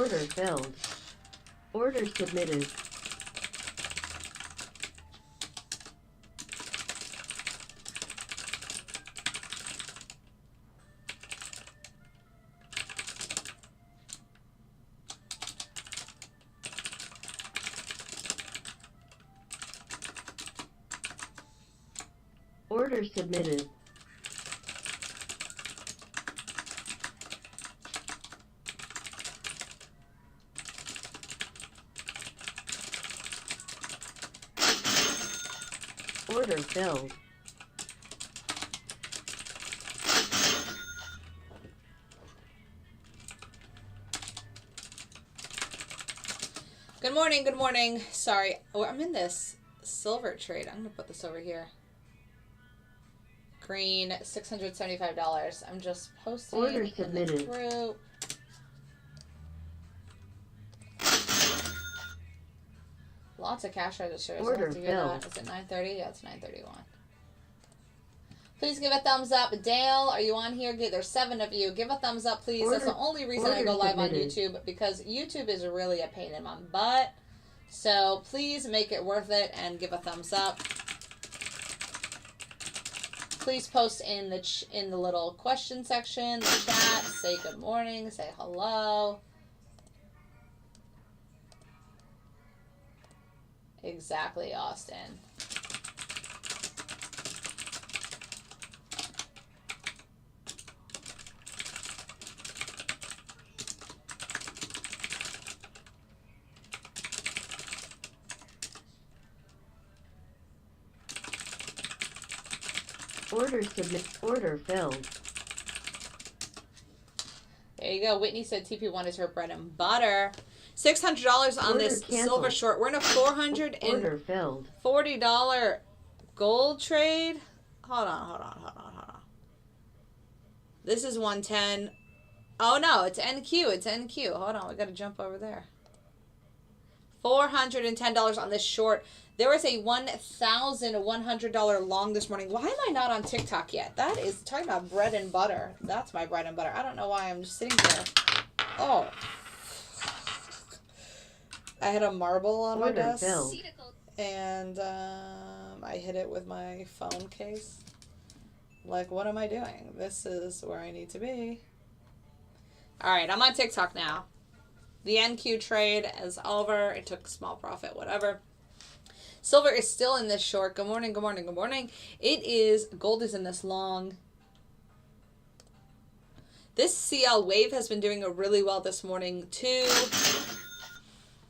Order filled. Order submitted. Order submitted. Order filled. Good morning, good morning. Sorry, I'm in this silver trade. I'm going to put this over here. Green, $675. I'm just posting Order in submitted. the group. Lots of cash registers. Order Let's do that. filled. Is it 9:30? Yeah, it's 9:31. Please give a thumbs up. Dale, are you on here? There's 7 of you. Give a thumbs up, please. That's the only reason I go live on YouTube, because YouTube is really a pain in my butt. So please make it worth it and give a thumbs up. Please post in the little question section, the chat. Say good morning. Say hello. Exactly, Austin. Order submit. Order filled. There you go. Whitney said TP1 is her bread and butter. $600 on this silver short. We're in a $440 gold trade. Hold on. This is 110. Oh no, it's NQ. It's NQ. Hold on, we got to jump over there. $410 on this short. There was a $1,100 long this morning. Why am I not on TikTok yet? That is talking about bread and butter. That's my bread and butter. I don't know why I'm just sitting there. Oh. I had a marble on my desk, and I hit it with my phone case. Like, what am I doing? This is where I need to be. All right, I'm on TikTok now. The NQ trade is over. It took small profit, whatever. Silver is still in this short. Good morning, good morning, good morning. Gold is in this long. This CL wave has been doing really well this morning, too.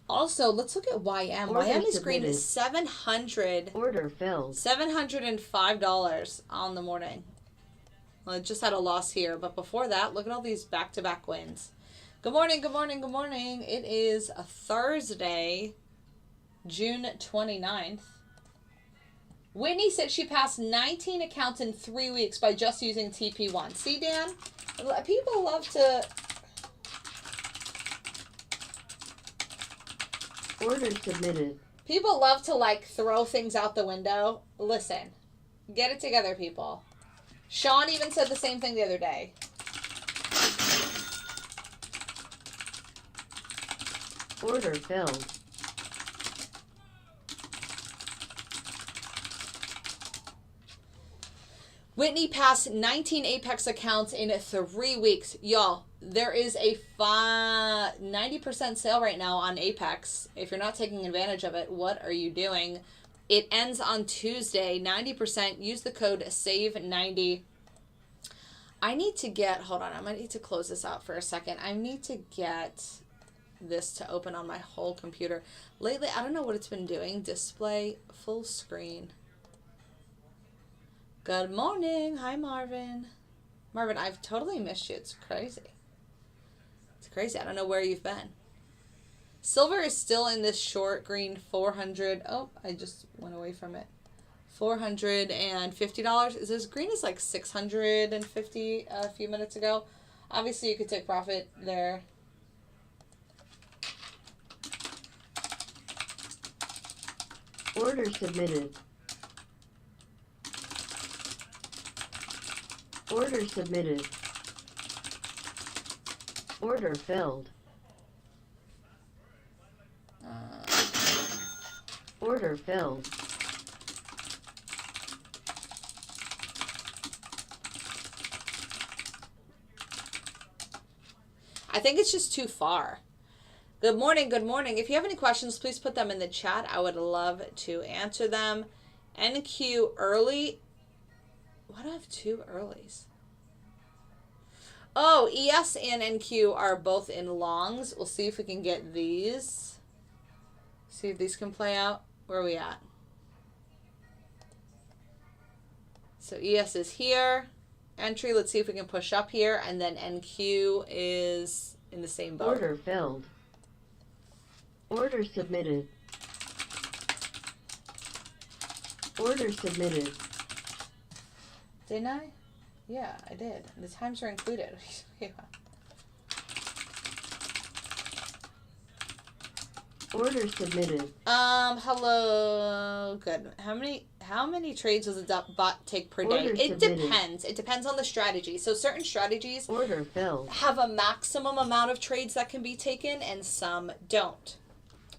Also, let's look at YM. YM is green at 700. Order filled. $705 on the morning. Well, it just had a loss here, but before that, look at all these back-to-back wins. Good morning, good morning, good morning. It is a Thursday, June 29th. Whitney said she passed 19 accounts in 3 weeks by just using TP1. See, Dan? People love to... Order submitted. People love to, like, throw things out the window. Listen. Get it together, people. Sean even said the same thing the other day. Order filled. Whitney passed 19 Apex accounts in 3 weeks. Y'all, there is a 90% sale right now on Apex. If you're not taking advantage of it, what are you doing? It ends on Tuesday, 90%. Use the code SAVE90. I need to get, hold on, I might need to close this out for a second. I need to get this to open on my whole computer. Lately, I don't know what it's been doing. Display full screen. Good morning. Hi, Marvin. Marvin, I've totally missed you. It's crazy. It's crazy. I don't know where you've been. Silver is still in this short green 400. Oh, I just went away from it. $450. Is this green is like 650 a few minutes ago. Obviously, you could take profit there. Order submitted. Order submitted. Order filled. Order filled. I think it's just too far. Good morning, good morning. If you have any questions, please put them in the chat. I would love to answer them. NQ early. Why do I have two earlies? Oh, ES and NQ are both in longs. We'll see if we can get these. See if these can play out. Where are we at? So ES is here. Entry, let's see if we can push up here. And then NQ is in the same boat. Order filled. Order submitted. Order submitted. Didn't I? Yeah, I did. The times are included. Order submitted. Hello. Good. How many trades does a bot take per day? Order It submitted. depends. It depends on the strategy. So certain strategies Order filled. have a maximum amount of trades that can be taken and some don't.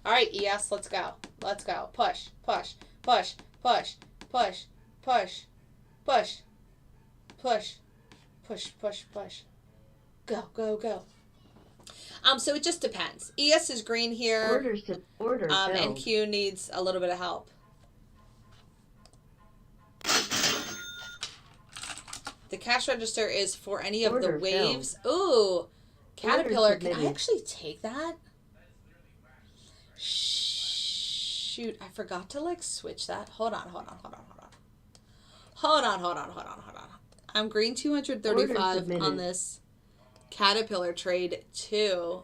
All right, ES, let's go. Let's go. Push, push, push, push, push, push, push, push, push, push, push. Go, go, go. So it just depends. ES is green here. Order filled. NQ needs a little bit of help. The cash register is for any of the Order waves. Ooh, Caterpillar. Can I submitted. actually take that? Shoot, I forgot to like switch that. Hold on. I'm green 235 submitted. on this Caterpillar trade too.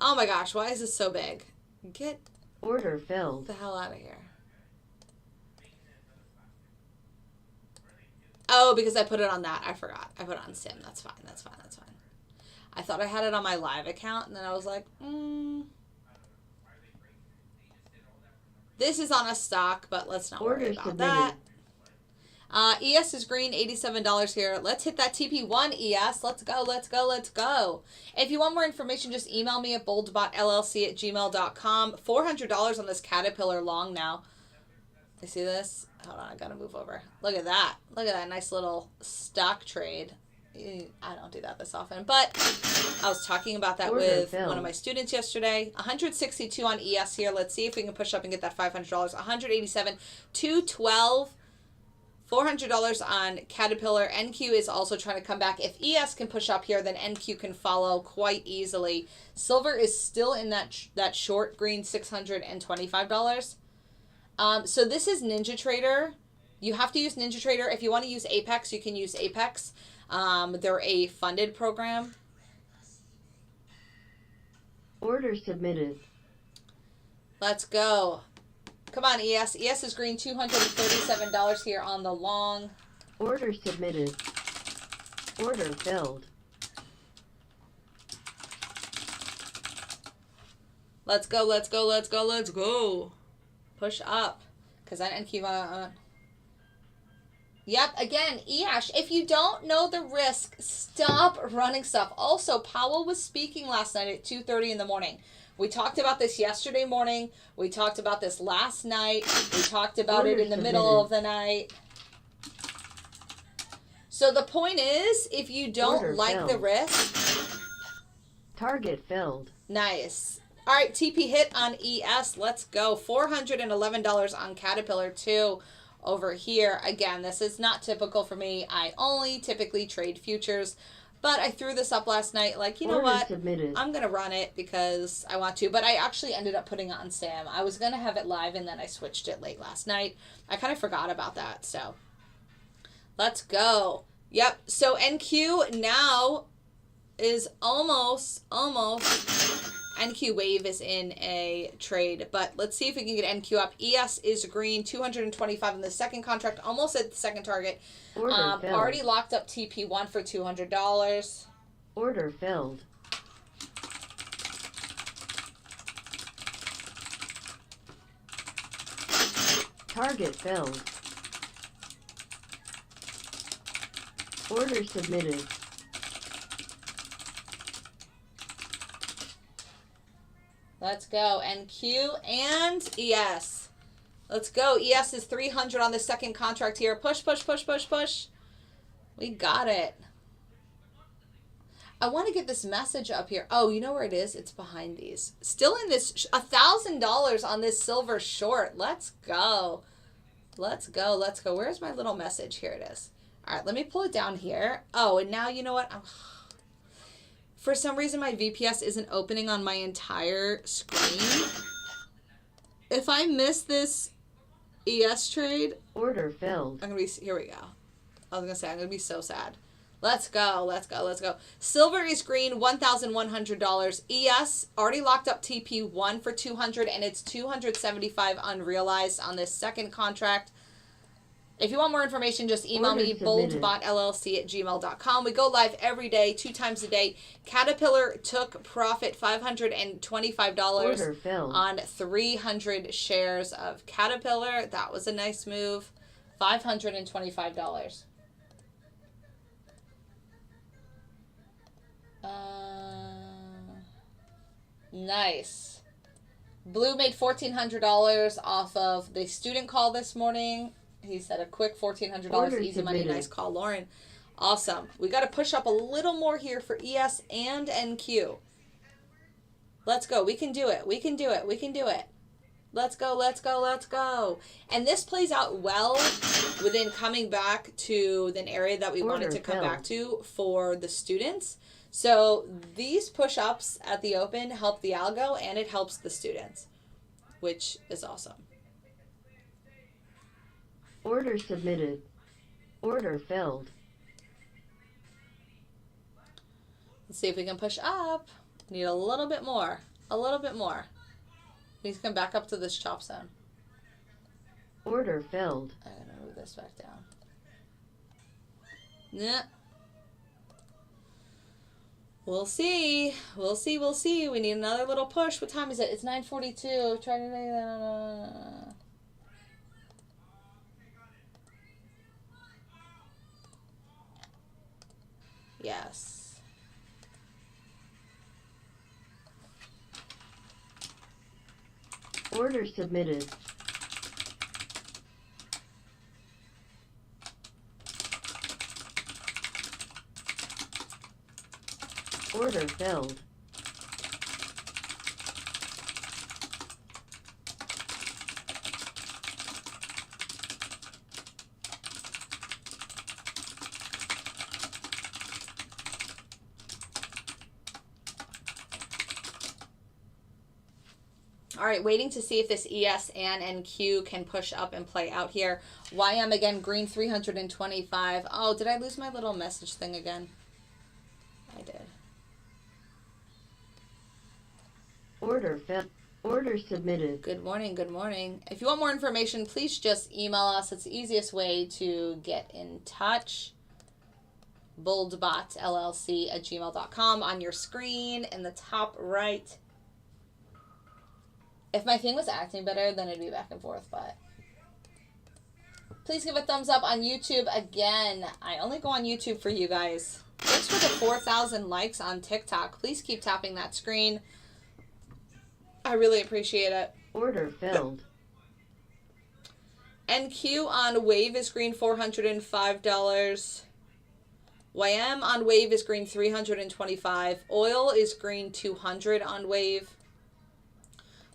Oh my gosh, why is this so big? Get Order filled. the hell out of here. Oh, because I put it on that. I forgot. I put it on Sim. That's fine. I thought I had it on my live account, and then I was like, This is on a stock, but let's not worry Order about submitted. that. ES is green, $87 here. Let's hit that TP1 ES. Let's go, let's go, let's go. If you want more information, just email me at boldbotllc@gmail.com. $400 on this Caterpillar long now. You see this? Hold on, I gotta move over. Look at that. Look at that nice little stock trade. I don't do that this often, but I was talking about that Order with filled. one of my students yesterday. 162 on ES here. Let's see if we can push up and get that $500. 187, 212, $400 on Caterpillar. NQ is also trying to come back. If ES can push up here, then NQ can follow quite easily. Silver is still in that short green, $625. So this is NinjaTrader. You have to use NinjaTrader. If you want to use Apex, you can use Apex. They're a funded program. Order submitted. Let's go. Come on, ES. ES is green, $237 here on the long. Order submitted. Order filled. Let's go, let's go, let's go, let's go. Push up. Because I didn't keep on. Yep, again, EASH, if you don't know the risk, stop running stuff. Also, Powell was speaking last night at 2:30 in the morning. We talked about this yesterday morning. We talked about this last night. We talked about it in the middle of the night. So the point is, if you don't Order like the filled. risk, Target filled. nice. All right, TP hit on ES. Let's go. $411 on Caterpillar too. Over here, again, this is not typical for me. I only typically trade futures, but I threw this up last night like, you know Order what? submitted. I'm going to run it because I want to, but I actually ended up putting it on Sam. I was going to have it live and then I switched it late last night. I kind of forgot about that, so let's go. Yep, so NQ now is almost NQ wave is in a trade, but let's see if we can get NQ up. ES is green, 225 in the second contract, almost at the second target. Order filled. Already locked up TP1 for $200. Order filled. Target filled. Order submitted. Let's go. NQ and ES. Let's go. ES is 300 on the second contract here. Push, push, push, push, push. We got it. I want to get this message up here. Oh, you know where it is? It's behind these. Still in this, $1,000 on this silver short. Let's go. Let's go. Let's go. Where's my little message? Here it is. All right, let me pull it down here. Oh, and now you know what? For some reason, my VPS isn't opening on my entire screen. If I miss this ES trade, order filled. I'm going to be, here we go. I was going to say, I'm going to be so sad. Let's go. Let's go. Let's go. Silver is green, $1,100. ES already locked up TP1 for 200 and it's 275 unrealized on this second contract. If you want more information, just email me, boldbotllc@gmail.com. We go live every day, 2 times a day. Caterpillar took profit $525 on 300 shares of Caterpillar. That was a nice move. $525. Nice. Blue made $1,400 off of the student call this morning. He said a quick $1,400 easy money. Nice call, Lauren. Awesome. We got to push up a little more here for ES and NQ. Let's go. We can do it. We can do it. We can do it. Let's go. Let's go. Let's go. And this plays out well within coming back to an area that we wanted to come back to for the students. So these push-ups at the open help the algo and it helps the students, which is awesome. Order submitted. Order filled. Let's see if we can push up. Need a little bit more. A little bit more. We can come back up to this chop zone. Order filled. I'm going to move this back down. Nah. We'll see. We'll see. We'll see. We need another little push. What time is it? It's 9:42. Try to... Yes. Order submitted. Order filled. All right, waiting to see if this ES and NQ can push up and play out here. YM again, green 325. Oh, did I lose my little message thing again? I did. Order filled. Order submitted. Good morning, good morning. If you want more information, please just email us. It's the easiest way to get in touch. boldbotllc@gmail.com on your screen in the top right. If my thing was acting better, then it'd be back and forth, but please give a thumbs up on YouTube. Again, I only go on YouTube for you guys. Thanks for the 4,000 likes on TikTok. Please keep tapping that screen. I really appreciate it. Order filled. NQ on Wave is green $405. YM on Wave is green $325. Oil is green $200 on Wave.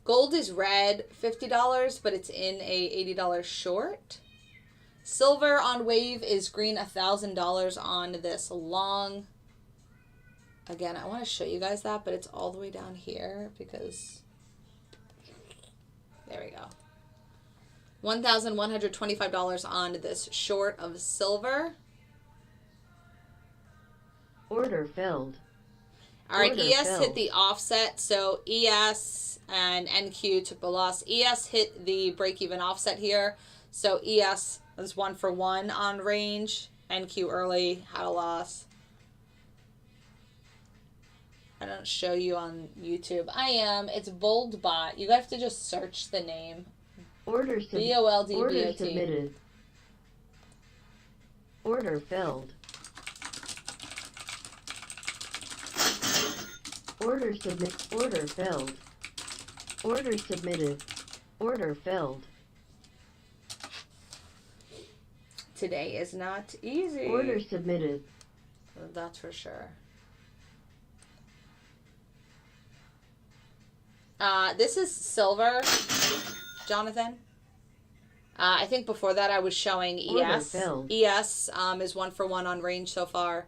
Gold is red $50, but it's in a $80 short. Silver on Wave is green $1,000 on this long. Again, I want to show you guys that, but it's all the way down here because there we go. $1,125 on this short of silver. Order filled. All right, Order ES filled. hit the offset, so ES and NQ took the loss. ES hit the break-even offset here, so ES was 1 for 1 on range. NQ early had a loss. I don't show you on YouTube. I am. It's BoldBot. You have to just search the name. Order BOLDBOT. Order submitted. Order filled. Order submit. Order filled. Order submitted. Order filled. today is not easy. Order submitted. That's for sure. This is silver, Jonathan. I think before that I was showing ES. ES is 1 for 1 on range so far.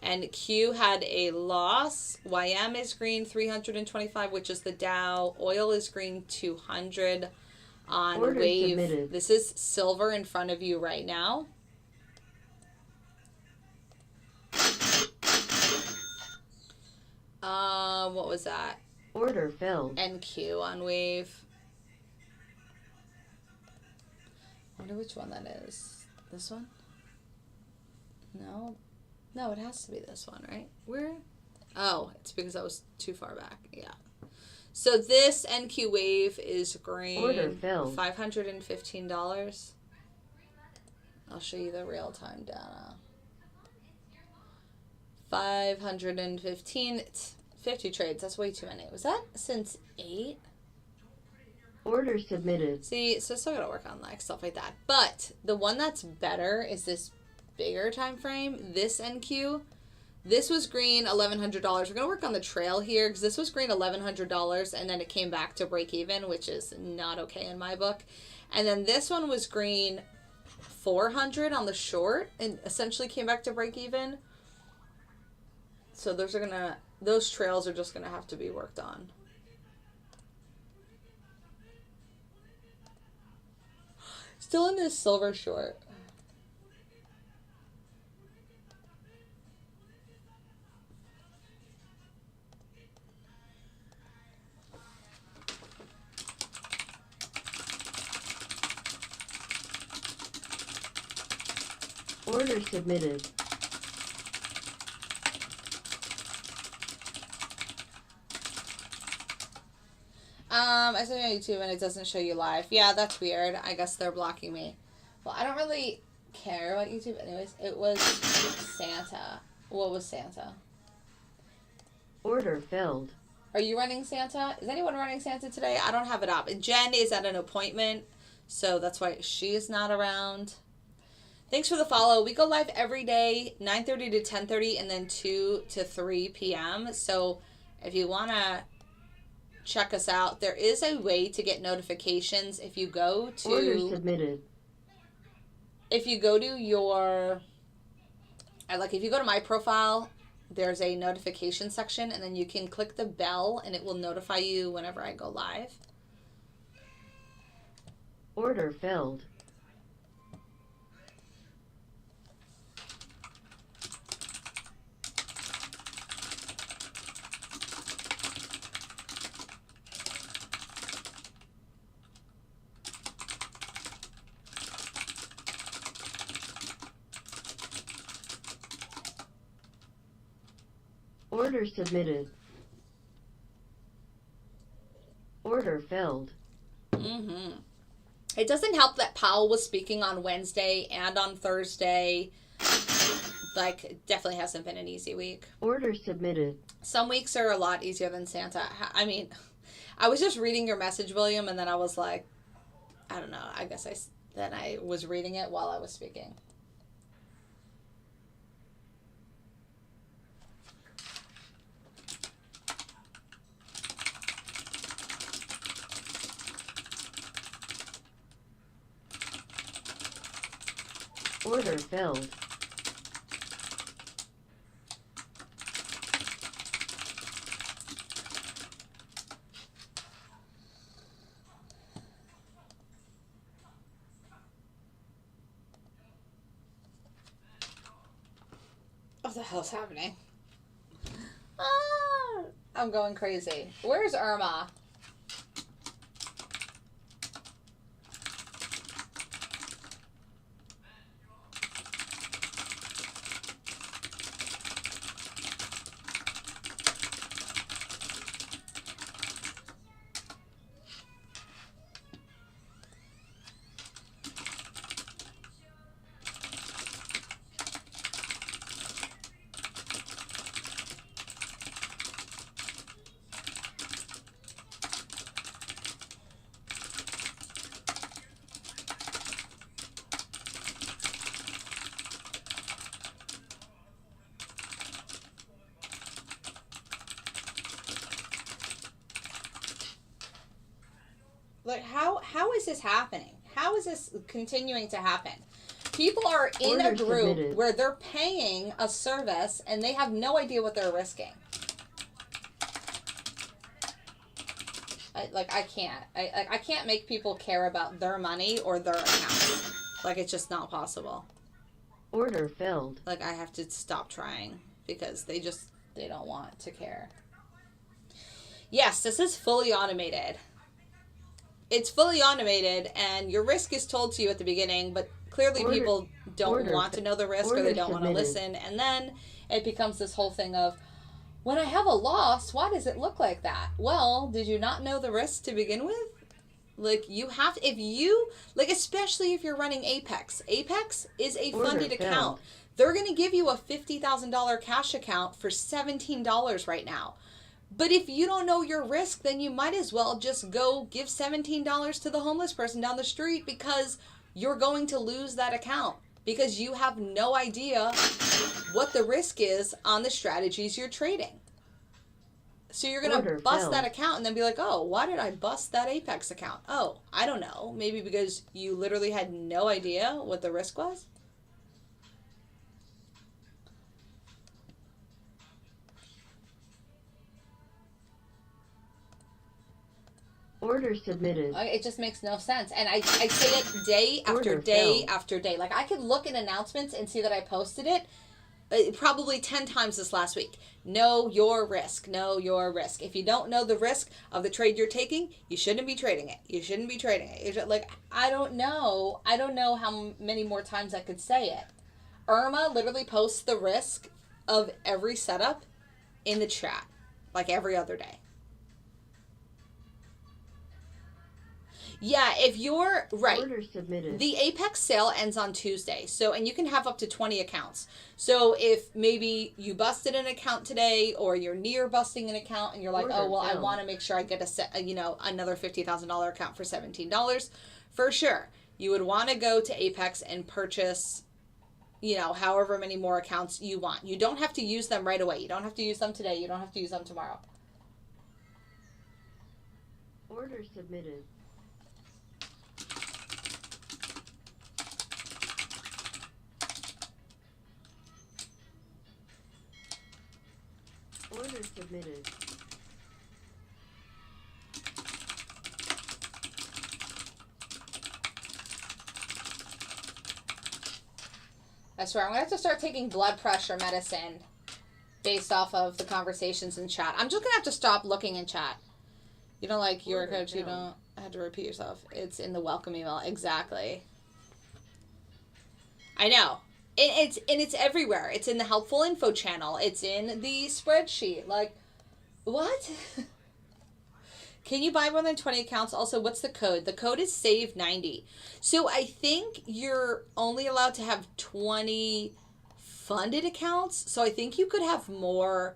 And Q had a loss. YM is green 325, which is the Dow. Oil is green 200 on Order wave. submitted. This is silver in front of you right now. What was that? Order filled. NQ on wave. I wonder which one that is. This one? No. No, it has to be this one, right? Where? Oh, it's because I was too far back. Yeah. So this NQ wave is green. Order filled. $515. I'll show you the real-time data. 515. It's 50 trades. That's way too many. Was that since 8? Order submitted. See, so still gotta work on like stuff like that. But the one that's better is this bigger time frame. This NQ. This was green, $1,100. We're gonna work on the trail here because this was green, $1,100, and then it came back to break even, which is not okay in my book. And then this one was green, $400 on the short, and essentially came back to break even. So those trails are just gonna have to be worked on. Still in this silver short. Order submitted. I said on YouTube and it doesn't show you live. Yeah, that's weird. I guess they're blocking me. Well, I don't really care about YouTube anyways. It was Santa. What was Santa? Order filled. Are you running Santa? Is anyone running Santa today? I don't have it up. Jen is at an appointment, so that's why she's not around. Thanks for the follow. We go live every day, 9:30 to 10:30, and then 2 to 3 p.m. So if you want to check us out, there is a way to get notifications. If you go to... Order submitted. If you go to your... if you go to my profile, there's a notification section, and then you can click the bell, and it will notify you whenever I go live. Order filled. Order submitted. Order filled. Mm-hmm. It doesn't help that Powell was speaking on Wednesday and on Thursday. It definitely hasn't been an easy week. Order submitted. Some weeks are a lot easier than Santa. I mean, I was just reading your message, William, and then I was like, I don't know. I guess I was reading it while I was speaking. Order filled. What the hell's happening? I'm going crazy. Where's Irma? Like, how is this happening? How is this continuing to happen? People are in Order a group submitted. where they're paying a service and they have no idea what they're risking. I can't. I can't make people care about their money or their account. Like, it's just not possible. Order filled. Like, I have to stop trying because they don't want to care. Yes, this is fully automated. It's fully automated, and your risk is told to you at the beginning, but clearly people don't want to know the risk or they don't want to listen. And then it becomes this whole thing of, when I have a loss, why does it look like that? Well, did you not know the risk to begin with? Like, you have to, if you, like, especially if you're running Apex. Apex is a funded account. They're going to give you a $50,000 cash account for $17 right now. But if you don't know your risk, then you might as well just go give $17 to the homeless person down the street, because you're going to lose that account because you have no idea what the risk is on the strategies you're trading. So you're going to bust that account and then be like, oh, why did I bust that Apex account? Oh, I don't know. Maybe because you literally had no idea what the risk was. Order submitted. It just makes no sense. And I say it day after day after day. Like, I could look at announcements and see that I posted it probably 10 times this last week. Know your risk. Know your risk. If you don't know the risk of the trade you're taking, you shouldn't be trading it. You shouldn't be trading it. Like, I don't know. I don't know how many more times I could say it. Irma literally posts the risk of every setup in the chat, like every other day. Yeah, if you're right. Order submitted. The Apex sale ends on Tuesday. So, and you can have up to 20 accounts. So if maybe you busted an account today, or you're near busting an account and you're like, oh, well, I want to make sure I get another $50,000 account for $17, for sure. You would want to go to Apex and purchase, however many more accounts you want. You don't have to use them right away. You don't have to use them today. You don't have to use them tomorrow. Order submitted. Order submitted. I swear, I'm going to have to start taking blood pressure medicine based off of the conversations in chat. I'm just going to have to stop looking in chat. You don't like your coach, you don't have to repeat yourself. It's in the welcome email. Exactly. I know. It's everywhere. It's in the helpful info channel. It's in the spreadsheet. Like, what? Can you buy more than 20 accounts? Also, what's the code? The code is SAVE90. So I think you're only allowed to have 20 funded accounts. So I think you could have more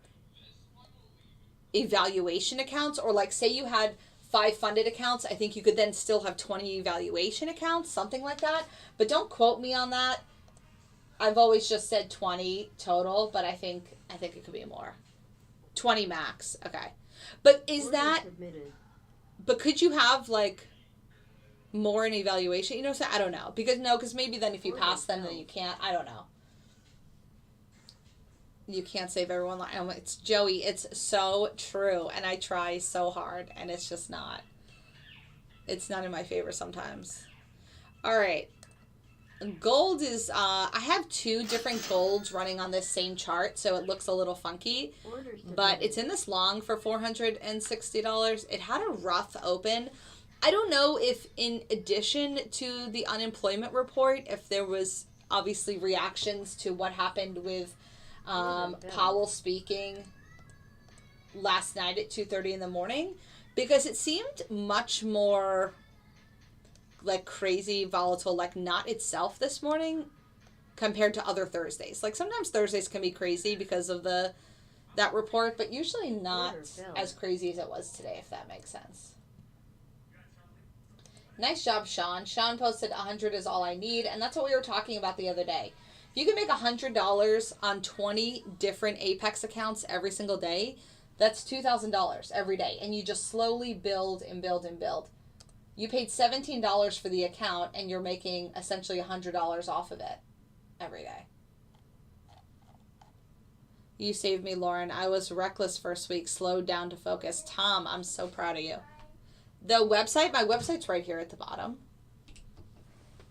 evaluation accounts, or like, say you had 5 funded accounts, I think you could then still have 20 evaluation accounts, something like that. But don't quote me on that. I've always just said 20 total, but I think it could be more. 20 max. Okay. But is Order that submitted. But could you have like more in evaluation? So I don't know. Because maybe then if you pass them, then you can't. I don't know. You can't save everyone. It's Joey. It's so true. And I try so hard, and it's just not. It's not in my favor sometimes. All right. Gold is, I have 2 different golds running on this same chart, so it looks a little funky. But it's in this long for $460. It had a rough open. I don't know if in addition to the unemployment report, if there was obviously reactions to what happened with Powell speaking last night at 2:30 in the morning, because it seemed much more like crazy volatile, like not itself this morning compared to other Thursdays. Like sometimes Thursdays can be crazy because of that report, but usually not as crazy as it was today, if that makes sense. Nice job, Sean. Sean posted 100 is all I need, and that's what we were talking about the other day. If you can make $100 on 20 different Apex accounts every single day, that's $2,000 every day, and you just slowly build and build and build. You paid $17 for the account, and you're making essentially $100 off of it every day. You saved me, Lauren. I was reckless first week, slowed down to focus. Tom, I'm so proud of you. The website, my website's right here at the bottom.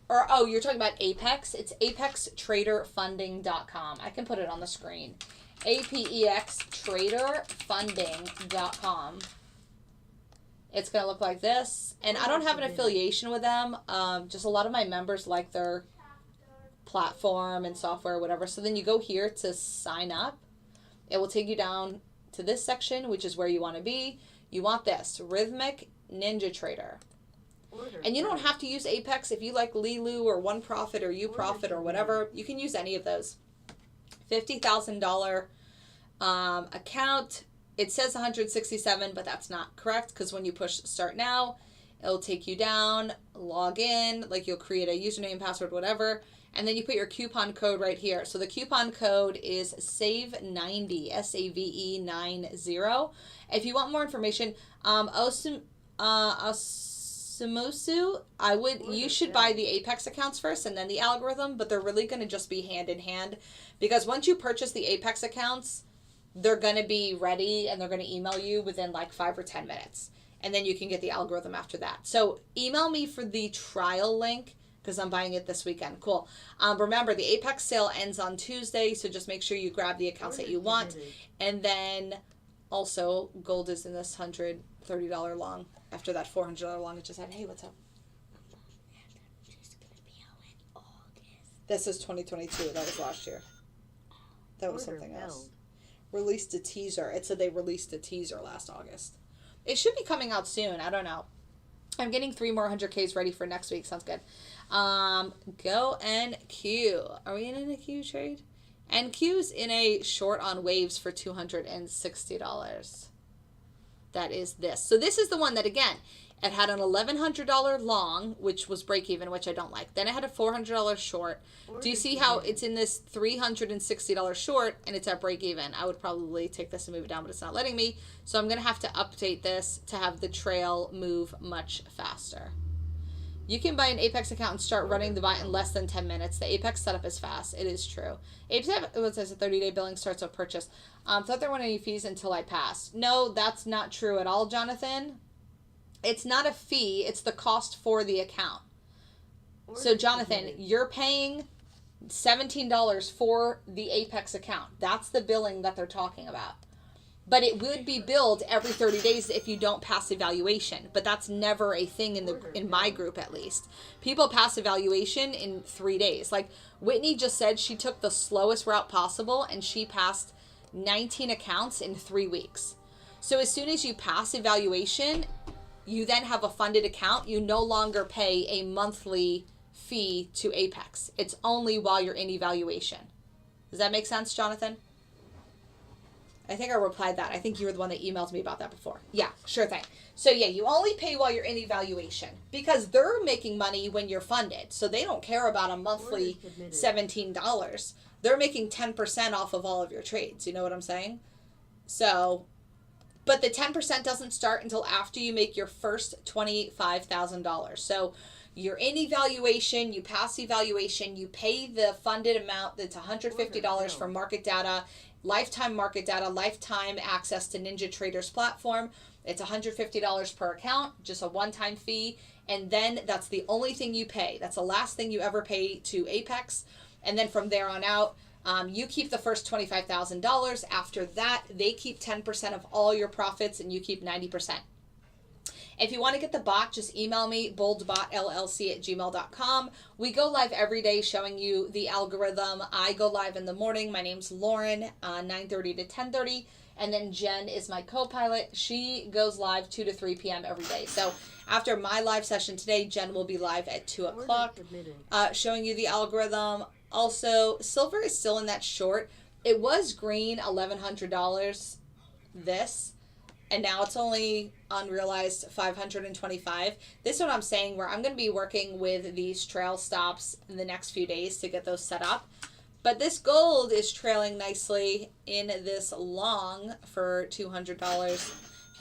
Or, oh, you're talking about Apex? It's apextraderfunding.com. I can put it on the screen. apextraderfunding.com. It's going to look like this. And I don't have an affiliation with them. Just a lot of my members like their platform and software or whatever. So then you go here to sign up. It will take you down to this section, which is where you want to be. You want this, Rhythmic NinjaTrader. And you don't have to use Apex if you like Lilu or One Profit or UProfit or whatever. You can use any of those. $50,000 account. It says 167, but that's not correct because when you push Start Now, it'll take you down, log in, like you'll create a username, password, whatever, and then you put your coupon code right here. So the coupon code is SAVE90, SAVE90. If you want more information, Osimosu, you should buy the Apex accounts first and then the algorithm, but they're really going to just be hand in hand because once you purchase the Apex accounts, they're going to be ready and they're going to email you within like 5 or 10 minutes. And then you can get the algorithm after that. So email me for the trial link because I'm buying it this weekend. Cool. Remember, the Apex sale ends on Tuesday, so just make sure you grab the accounts that you want. And then also, gold is in this $130 long. After that $400 long, it just said, hey, what's up? This is 2022. That was last year. That was something else. Released a teaser. It said they released a teaser last August. It should be coming out soon. I don't know. I'm getting 3 more 100Ks ready for next week. Sounds good. Go NQ. Are we in a Q trade? NQ's in a short on waves for $260. That is this. So this is the one that, again, it had an $1,100 long, which was break even, which I don't like. Then it had a $400 short. Do you see how it's in this $360 short and it's at break even? I would probably take this and move it down, but it's not letting me. So I'm going to have to update this to have the trail move much faster. You can buy an Apex account and start running the bot in less than 10 minutes. The Apex setup is fast. It is true. Apex, it says a 30-day billing starts with purchase. Thought there weren't any fees until I passed. No, that's not true at all, Jonathan. It's not a fee. It's the cost for the account. So, Jonathan, you're paying $17 for the Apex account. That's the billing that they're talking about. But it would be billed every 30 days if you don't pass evaluation. But that's never a thing in my group, at least. People pass evaluation in 3 days. Like Whitney just said, she took the slowest route possible and she passed 19 accounts in 3 weeks. So as soon as you pass evaluation, you then have a funded account. You no longer pay a monthly fee to Apex. It's only while you're in evaluation. Does that make sense, Jonathan? I think I replied that. I think you were the one that emailed me about that before. Yeah, sure thing. So yeah, you only pay while you're in evaluation because they're making money when you're funded. So they don't care about a monthly $17. They're making 10% off of all of your trades. You know what I'm saying? So, but the 10% doesn't start until after you make your first $25,000. So you're in evaluation, you pass evaluation, you pay the funded amount that's $150 for market data, lifetime market data, lifetime access to NinjaTrader's platform. It's $150 per account, just a one-time fee. And then that's the only thing you pay. That's the last thing you ever pay to Apex. And then from there on out, you keep the first $25,000. After that, they keep 10% of all your profits and you keep 90%. If you want to get the bot, just email me, boldbotllc@gmail.com. We go live every day showing you the algorithm. I go live in the morning. My name's Lauren, 9:30 to 10:30. And then Jen is my co-pilot. She goes live 2 to 3 p.m. every day. So after my live session today, Jen will be live at 2 o'clock showing you the algorithm. Also, silver is still in that short. It was green, $1,100 this. And now it's only unrealized $525. This is what I'm saying, where I'm going to be working with these trail stops in the next few days to get those set up. But this gold is trailing nicely in this long for $200.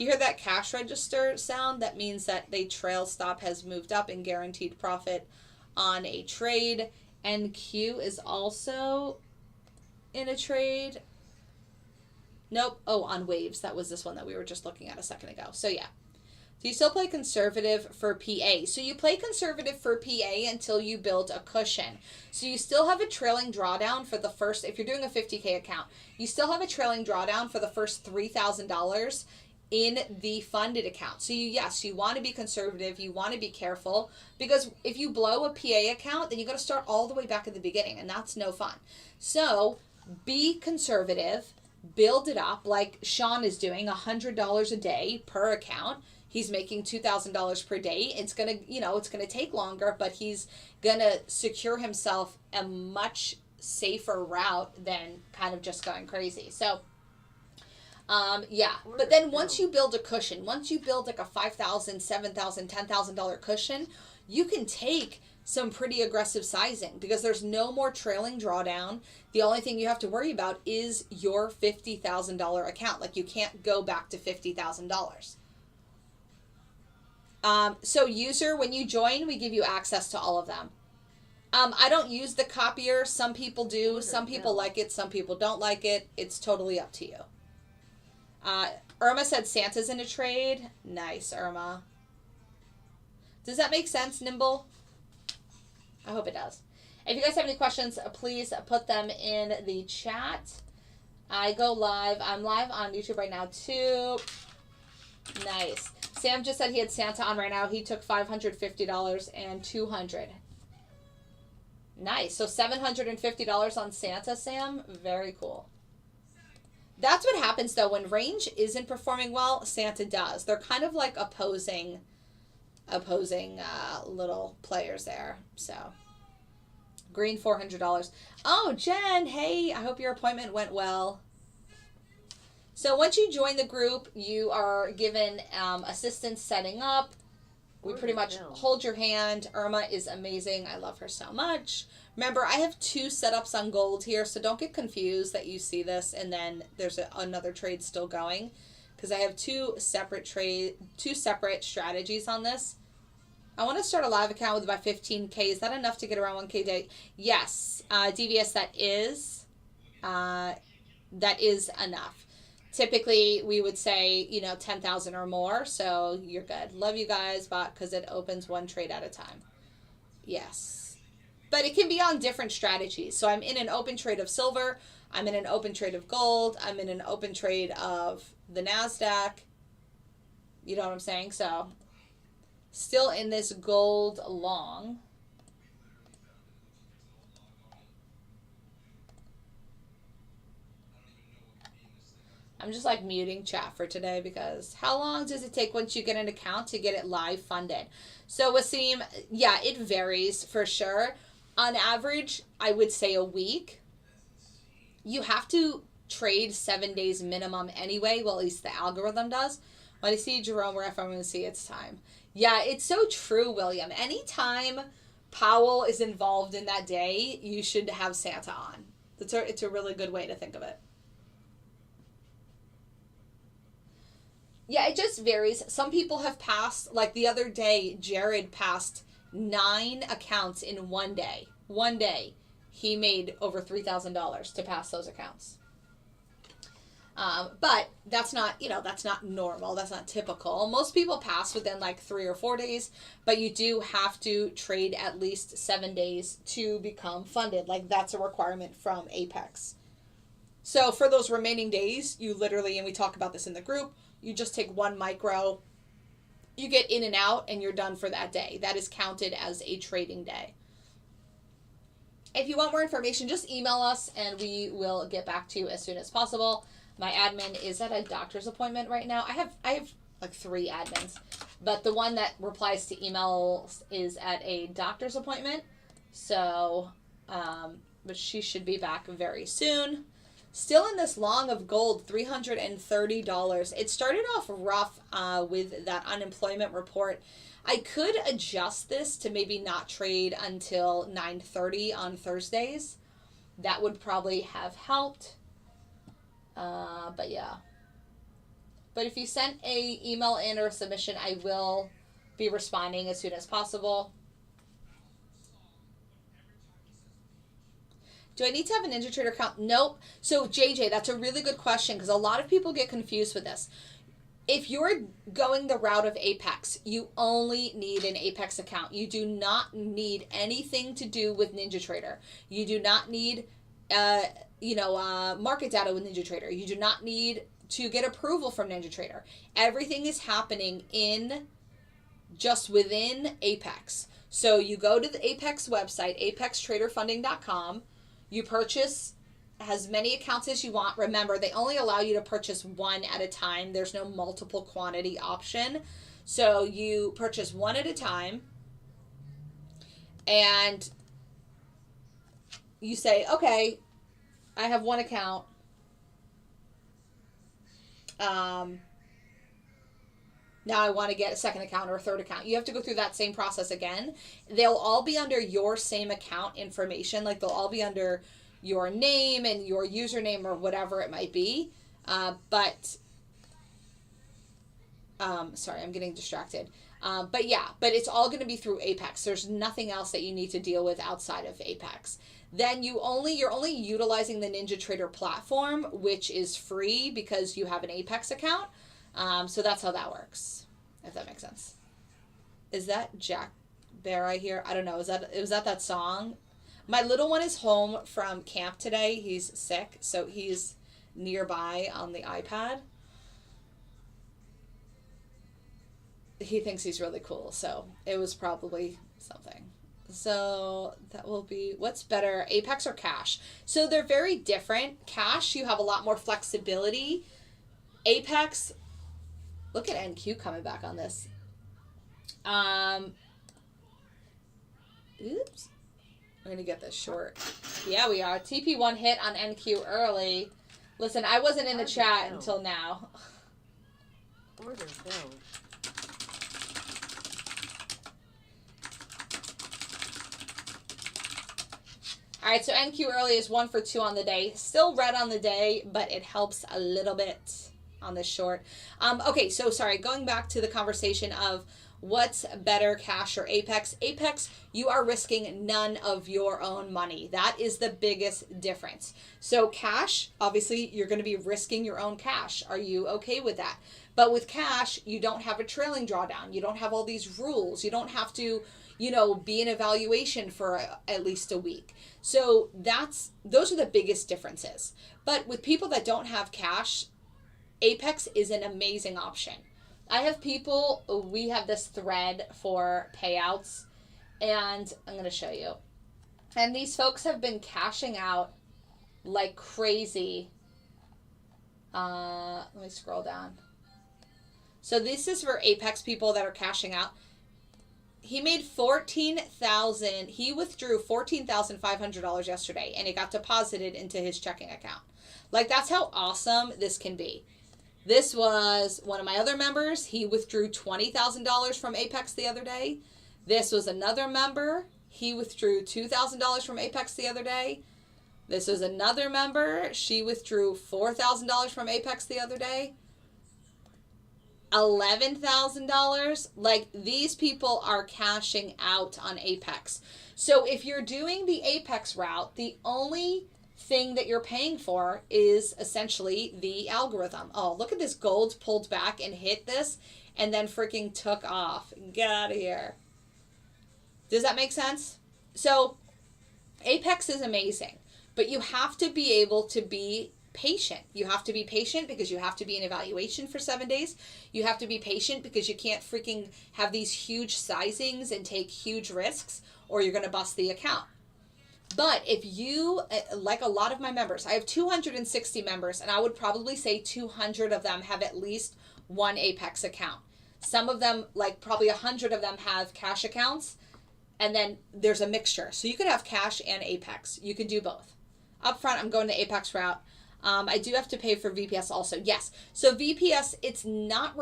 you hear that cash register sound? That means that the trail stop has moved up in guaranteed profit on a trade. NQ is also in a trade. Nope. Oh, on waves. That was this one that we were just looking at a second ago. So yeah. So you still play conservative for PA. So you play conservative for PA until you build a cushion. So you still have a trailing drawdown for the first, if you're doing a 50K account, you still have a trailing drawdown for the first $3,000 in the funded account. So yes, you want to be conservative. You want to be careful, because if you blow a PA account, then you got to start all the way back at the beginning, and that's no fun. So be conservative, build it up like Sean is doing, $100 a day per account. He's making $2,000 per day. It's going to, it's going to take longer, but he's going to secure himself a much safer route than kind of just going crazy. So, yeah. But then once you build a cushion, once you build like a $5,000, $7,000, $10,000 cushion, you can take some pretty aggressive sizing because there's no more trailing drawdown. The only thing you have to worry about is your $50,000 account. Like, you can't go back to $50,000. So user, when you join, we give you access to all of them. I don't use the copier. Some people do. Some people like it. Some people don't like it. It's totally up to you. Irma said Santa's in a trade. Nice, Irma. Does that make sense, Nimble? I hope it does. If you guys have any questions, please put them in the chat. I go live. I'm live on YouTube right now, too. Nice. Sam just said he had Santa on right now. He took $550 and $200. Nice. So $750 on Santa, Sam. Very cool. That's what happens, though. When range isn't performing well, Santa does. They're kind of like opposing little players there. So green, $400. Oh, Jen, hey, I hope your appointment went well. So once you join the group, you are given assistance setting up. We pretty much hold your hand. Irma is amazing. I love her so much. Remember, I have 2 setups on gold here, so don't get confused that you see this and then there's another trade still going, because I have 2 separate strategies on this. I want to start a live account with about 15K. Is that enough to get around 1K a day? Yes, DVS, that is enough. Typically, we would say, 10,000 or more, so you're good. Love you guys, bot, because it opens 1 trade at a time. Yes. But it can be on different strategies. So I'm in an open trade of silver. I'm in an open trade of gold. I'm in an open trade of the NASDAQ. You know what I'm saying? So still in this gold long. I'm just like muting chat for today because how long does it take once you get an account to get it live funded? So Wasim, yeah, it varies for sure. On average, I would say a week. You have to trade 7 days minimum anyway. Well, at least the algorithm does. When I see Jerome, where if I'm going to see it's time. Yeah, it's so true, William. Anytime Powell is involved in that day, you should have Santa on. It's a really good way to think of it. Yeah, it just varies. Some people have passed, like the other day, Jared passed 9 accounts in one day. One day, he made over $3,000 to pass those accounts. But that's not, that's not normal. That's not typical. Most people pass within like 3 or 4 days, but you do have to trade at least 7 days to become funded. Like that's a requirement from Apex. So for those remaining days, you literally, and we talk about this in the group, you just take 1 micro, you get in and out, and you're done for that day. That is counted as a trading day. If you want more information, just email us, and we will get back to you as soon as possible. My admin is at a doctor's appointment right now. I have like 3 admins, but the one that replies to emails is at a doctor's appointment. So, but she should be back very soon. Still in this long of gold, $330. It started off rough with that unemployment report. I could adjust this to maybe not trade until 9:30 on Thursdays. That would probably have helped. But yeah. But if you sent a email in or a submission, I will be responding as soon as possible. Do I need to have a NinjaTrader account? Nope. So JJ, that's a really good question because a lot of people get confused with this. If you're going the route of Apex, you only need an Apex account. You do not need anything to do with NinjaTrader. You do not need, market data with NinjaTrader. You do not need to get approval from NinjaTrader. Everything is happening just within Apex. So you go to the Apex website, apextraderfunding.com. You purchase as many accounts as you want. Remember, they only allow you to purchase one at a time. There's no multiple quantity option. So you purchase one at a time. And you say, okay, I have one account. Now I want to get a second account or a third account. You have to go through that same process again. They'll all be under your same account information. Like they'll all be under your name and your username or whatever it might be. Sorry, I'm getting distracted. But it's all going to be through Apex. There's nothing else that you need to deal with outside of Apex. Then you're only utilizing the NinjaTrader platform, which is free because you have an Apex account. So that's how that works, if that makes sense. Is that Jack Bear I hear? I don't know. Was that song? My little one is home from camp today. He's sick, so he's nearby on the iPad. He thinks he's really cool, so it was probably something. So that will be, what's better, Apex or Cash? So they're very different. Cash, you have a lot more flexibility. Apex, look at NQ coming back on this. Oops. I'm going to get this short. Yeah, we are. TP1 hit on NQ early. Listen, I wasn't in the chat until now. Order filled. All right, so NQ early is 1 for 2 on the day. Still red on the day, but it helps a little bit on this short. Okay, so sorry, going back to the conversation of what's better, Cash or Apex. Apex, you are risking none of your own money. That is the biggest difference. So Cash, obviously, you're going to be risking your own cash. Are you okay with that? But with Cash, you don't have a trailing drawdown. You don't have all these rules. You don't have to, be in evaluation for at least a week. So those are the biggest differences. But with people that don't have Cash, Apex is an amazing option. I have people, we have this thread for payouts, and I'm going to show you. And these folks have been cashing out like crazy. Let me scroll down. So this is for Apex people that are cashing out. He made $14,000. He withdrew $14,500 yesterday, and it got deposited into his checking account. Like, that's how awesome this can be. This was one of my other members. He withdrew $20,000 from Apex the other day. This was another member. He withdrew $2,000 from Apex the other day. This was another member. She withdrew $4,000 from Apex the other day. $11,000. Like, these people are cashing out on Apex. So if you're doing the Apex route, the only thing that you're paying for is essentially the algorithm. Oh, look at this. Gold pulled back and hit this and then freaking took off. Get out of here. Does that make sense? So Apex is amazing, but you have to be able to be patient. You have to be patient because you have to be in evaluation for 7 days. You have to be patient because you can't freaking have these huge sizings and take huge risks, or you're going to bust the account. But if you, like a lot of my members, I have 260 members, and I would probably say 200 of them have at least one Apex account. Some of them, like probably 100 of them, have Cash accounts, and then there's a mixture. So you could have Cash and Apex. You can do both. Up front, I'm going the Apex route. I do have to pay for VPS also. Yes. So VPS, it's not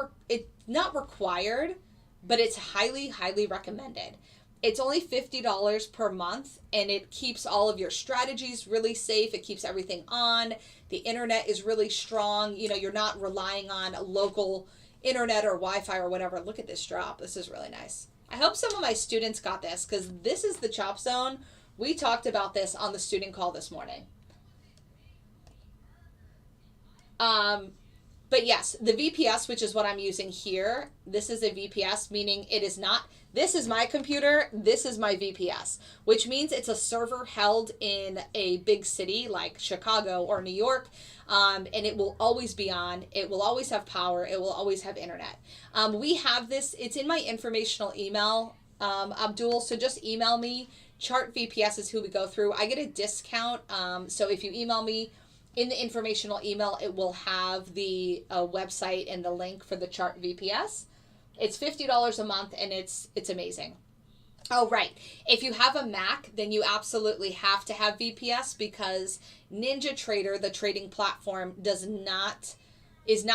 required, but it's highly, highly recommended. It's only $50 per month, and it keeps all of your strategies really safe. It keeps everything on. The internet is really strong. You know, you're not relying on a local internet or Wi-Fi or whatever. Look at this drop. This is really nice. I hope some of my students got this, because this is the chop zone. We talked about this on the student call this morning. But yes, the VPS, which is what I'm using here, this is a VPS, meaning it is not, this is my computer, this is my VPS, which means it's a server held in a big city like Chicago or New York, and it will always be on, it will always have power, it will always have internet. We have this, it's in my informational email, Abdul, so just email me. Chart VPS is who we go through. I get a discount, so if you email me, in the informational email, it will have the website and the link for the Chart VPS. It's $50 a month, and it's amazing. Oh, right. If you have a Mac, then you absolutely have to have VPS, because NinjaTrader, the trading platform, is not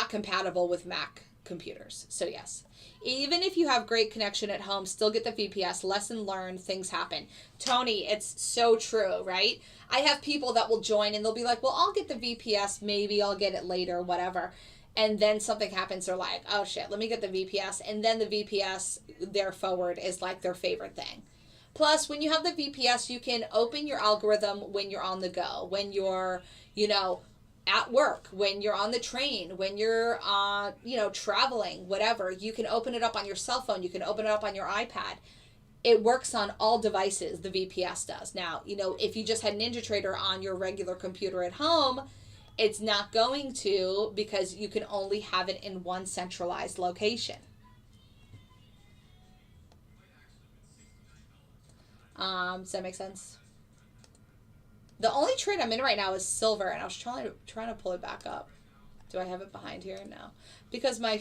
compatible with Mac computers. So yes. Even if you have great connection at home, still get the VPS. Lesson learned, things happen. Tony, it's so true, right? I have people that will join and they'll be like, well, I'll get the VPS. Maybe I'll get it later, whatever. And then something happens. They're like, oh shit, let me get the VPS. And then the VPS, their forward, is like their favorite thing. Plus, when you have the VPS, you can open your algorithm when you're on the go, when you're, you know, at work, when you're on the train, when you're, traveling, whatever. You can open it up on your cell phone. You can open it up on your iPad. It works on all devices, the VPS does. Now, you know, if you just had NinjaTrader on your regular computer at home, it's not going to, because you can only have it in one centralized location. Does that make sense? The only trade I'm in right now is silver, and I was trying to pull it back up. Do I have it behind here? No. Because my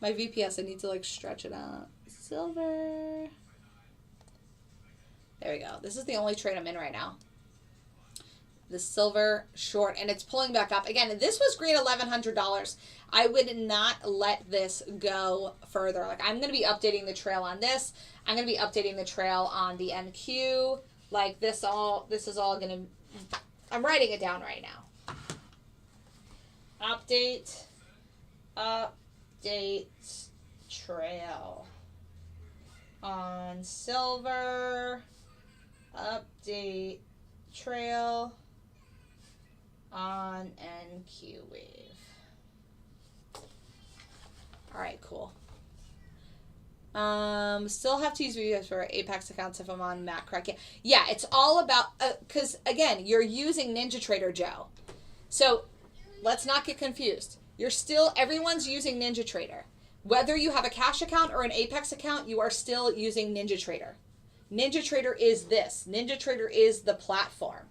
VPS, I need to like stretch it out. Silver. There we go. This is the only trade I'm in right now. The silver short, and it's pulling back up. Again, this was green $1,100. I would not let this go further. Like, I'm going to be updating the trail on this. I'm going to be updating the trail on the NQ. Like, this is all going to, I'm writing it down right now. Update trail on silver, update trail on NQ wave. All right, cool. Still have to use VPS for Apex accounts if I'm on Mac, correct? Yeah, it's all about, because again, you're using NinjaTrader, Joe. So let's not get confused. Everyone's using NinjaTrader. Whether you have a cash account or an Apex account, you are still using NinjaTrader. NinjaTrader is this. NinjaTrader is the platform.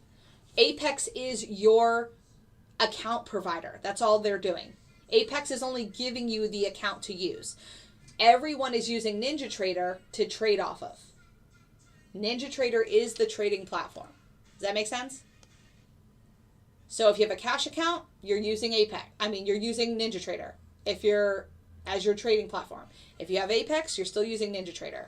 Apex is your account provider. That's all they're doing. Apex is only giving you the account to use. Everyone is using NinjaTrader to trade off of. NinjaTrader is the trading platform. Does that make sense? So if you have a cash account, you're using you're using NinjaTrader as your trading platform. If you have Apex, you're still using NinjaTrader.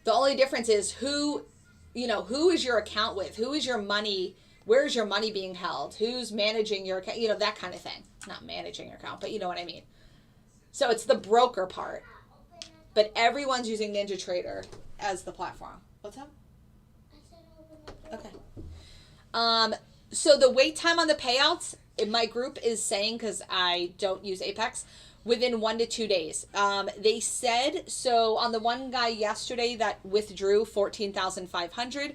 The only difference is who is your account with? Who is your money? Where is your money being held? Who's managing your account? That kind of thing. Not managing your account, but you know what I mean. So it's the broker part. But everyone's using NinjaTrader as the platform. What's up? Okay. So the wait time on the payouts, my group is saying, because I don't use Apex, within 1 to 2 days. They said, so on the one guy yesterday that withdrew 14,500,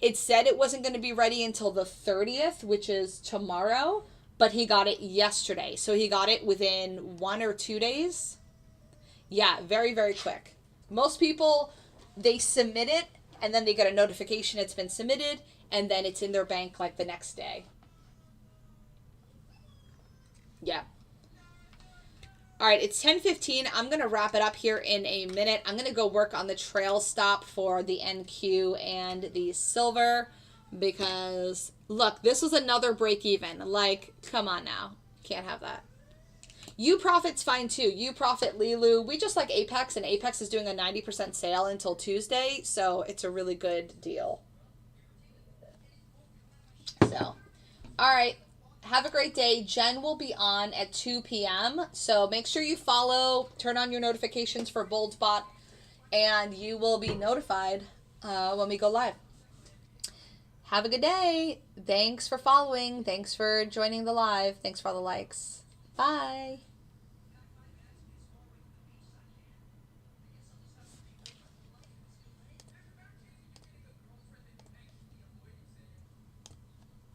it said it wasn't going to be ready until the 30th, which is tomorrow, but he got it yesterday. So he got it within 1 or 2 days. Yeah, very, very quick. Most people, they submit it, and then they get a notification it's been submitted, and then it's in their bank like the next day. Yeah. All right, it's 10:15. I'm going to wrap it up here in a minute. I'm going to go work on the trail stop for the NQ and the silver because, look, this was another break even. Like, come on now. Can't have that. You Profit's fine too. You Profit, Lilu. We just like Apex, and Apex is doing a 90% sale until Tuesday, so it's a really good deal. So, all right. Have a great day. Jen will be on at 2 p.m. So make sure you follow, turn on your notifications for BoldSpot, and you will be notified when we go live. Have a good day. Thanks for following. Thanks for joining the live. Thanks for all the likes. Bye.